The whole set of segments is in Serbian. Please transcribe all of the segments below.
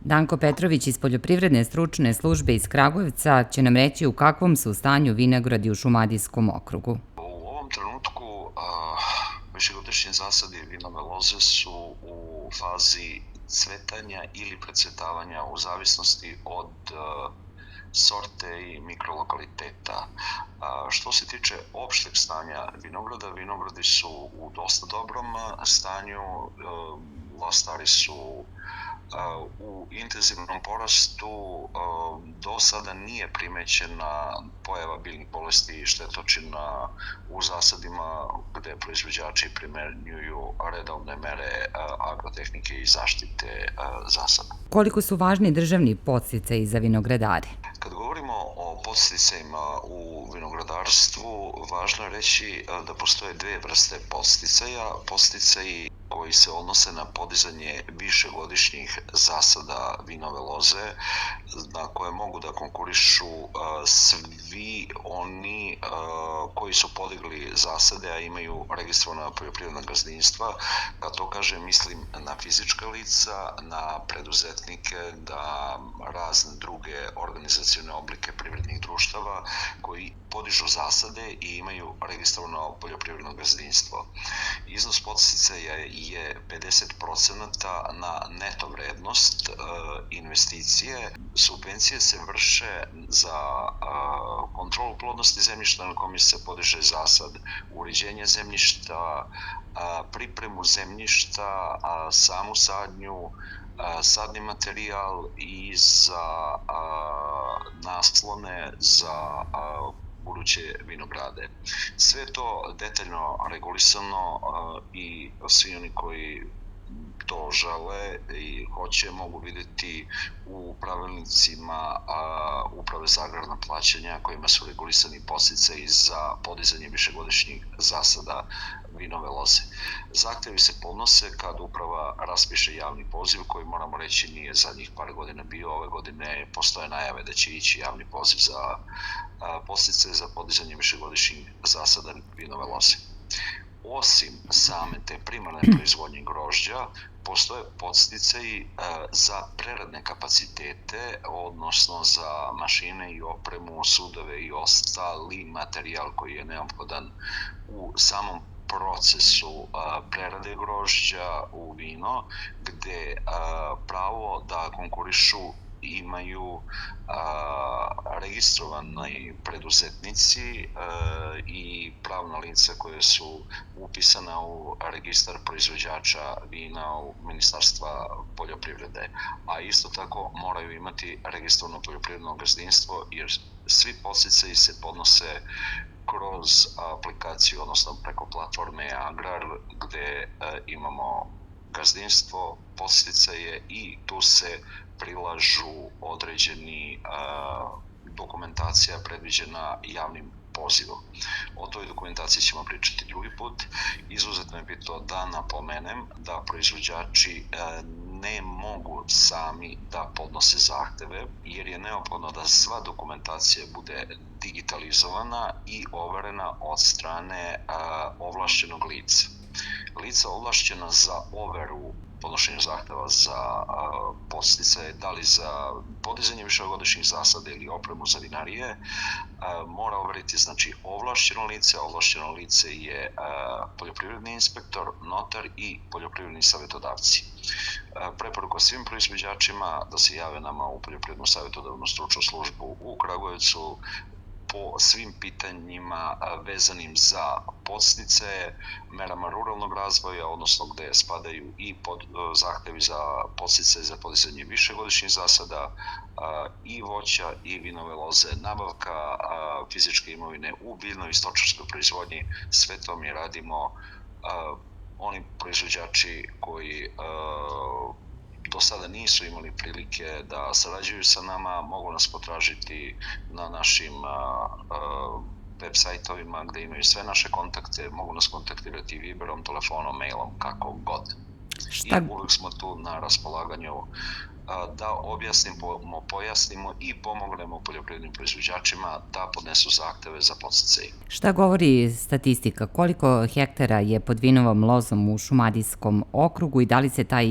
Danko Petrović iz Poljoprivredne stručne službe iz Kragujevca će nam reći u kakvom su stanju vinogradi u Šumadijskom okrugu. U ovom trenutku višegodišnji zasadi vinove loze su u fazi cvetanja ili precvetavanja u zavisnosti od sorte i mikrolokaliteta. Što se tiče opšteg stanja vinograda, vinogradi su u dosta dobrom stanju, lostari su u intenzivnom porastu. Do sada nije primećena pojava biljnih bolesti i štetočina u zasadima gde proizvođači primenjuju redovne mere agrotehnike i zaštite zasada. Koliko su važni državni podsticaji za vinogradare? Kad govorimo o podsticajima u vinogradarstvu, važno je reći da postoje dve vrste podsticaja. Podsticaji koji se odnose na podizanje višegodišnjih zasada vinove loze, na koje mogu da konkurišu svi oni koji su podigli zasade, a imaju registrovana poljoprivredna gazdinstva. Kad to kažem, mislim na fizička lica, na preduzetnike, na razne druge organizacione oblike privrednih društava koji podižu zasade i imaju registrovano poljoprivredno gazdinstvo. Iznos podsticaja je 50% na neto vrednost investicije. Subvencije se vrše za kontrolu plodnosti zemljišta na kome se podiže zasad, uređenje zemljišta, pripremu zemljišta, samu sadnju, sadni materijal i za naslone za buduće vinograde. Sve je to detaljno regulisano i svi oni koji to žele i hoće mogu videti u pravilnicima Uprave za agrarna plaćanja kojima su regulisani podsticaji za podizanje višegodišnjih zasada vinove loze. Zahtevi se podnose kad uprava raspiše javni poziv koji, moramo reći, nije zadnjih par godina bio. Ove godine postoje najave da će ići javni poziv za podsticaje za podizanje višegodišnjih zasada vinove loze. Osim same te primarne proizvodnje grožđa, postoje podsticaji za preradne kapacitete, odnosno za mašine i opremu, sudove i ostali materijal koji je neophodan u samom procesu prerade grožđa u vino, gde pravo da konkurišu imaju registrovani preduzetnici i pravna lica koje su upisana u registar proizvođača vina u Ministarstva poljoprivrede, a isto tako moraju imati registrovano poljoprivredno gazdinstvo, jer svi podsticaji se podnose kroz aplikaciju, odnosno preko platforme Agrar, gde imamo gazdinstvo, podsticaje i tu se prilažu određeni dokumentacija predviđena javnim pozivom. O toj dokumentaciji ćemo pričati drugi put. Izuzetno je bitno da napomenem da proizvođači ne mogu sami da podnose zahteve, jer je neophodno da sva dokumentacija bude digitalizovana i overena od strane ovlašćenog lica. Lica ovlašćena za overu podnošenja zahteva za podsticaje, da li za podizanje višegodišnjih zasada ili opremu za vinarije, mora overiti ovlašćeno lice. Ovlašćeno lice je poljoprivredni inspektor, notar i poljoprivredni savjetodavci. Preporuka svim proizvođačima da se jave nama u Poljoprivrednu savjetodavnu stručnu službu u Kragujevcu po svim pitanjima vezanim za podsticaje, merama ruralnog razvoja, odnosno gde spadaju i zahtevi za podsticaje za podizanje višegodišnjih zasada i voća i vinove loze, nabavka fizičke imovine u biljnoj i stočarskoj proizvodnji. Sve to mi radimo. Oni proizvođači koji do sada nisu imali prilike da sarađuju sa nama, mogu nas potražiti na našim web sajtovima gde imaju sve naše kontakte, mogu nas kontaktirati Viberom, telefonom, mailom, kako god. I uvek smo tu na raspolaganju da objasnimo, pojasnimo i pomognemo poljoprivrednim proizvođačima da podnesu zahteve za podsticaj. Šta govori statistika? Koliko hektara je pod vinovom lozom u Šumadijskom okrugu i da li se taj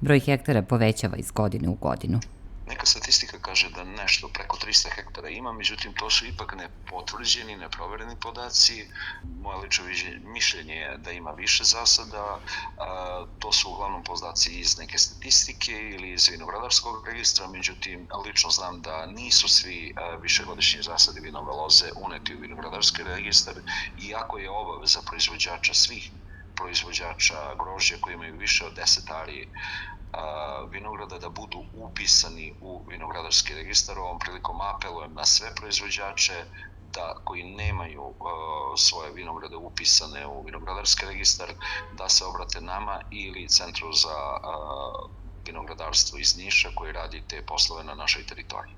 broj hektara povećava iz godine u godinu? Neka statistika kaže da nešto preko 300 hektara ima, međutim to su ipak nepotvrđeni, neprovereni podaci. Moje lično mišljenje je da ima više zasada, to su uglavnom podaci iz neke statistike ili iz vinogradarskog registra, međutim lično znam da nisu svi višegodišnji zasadi vinove loze uneti u vinogradarski registar, iako je obaveza proizvođača svih proizvođača grožđa koji imaju više od 10 ari vinograda da budu upisani u vinogradarski registar. Ovom prilikom apelujem na sve proizvođače koji nemaju svoje vinograde upisane u vinogradarski registar da se obrate nama ili Centru za vinogradarstvo iz Niša koji radi te poslove na našoj teritoriji.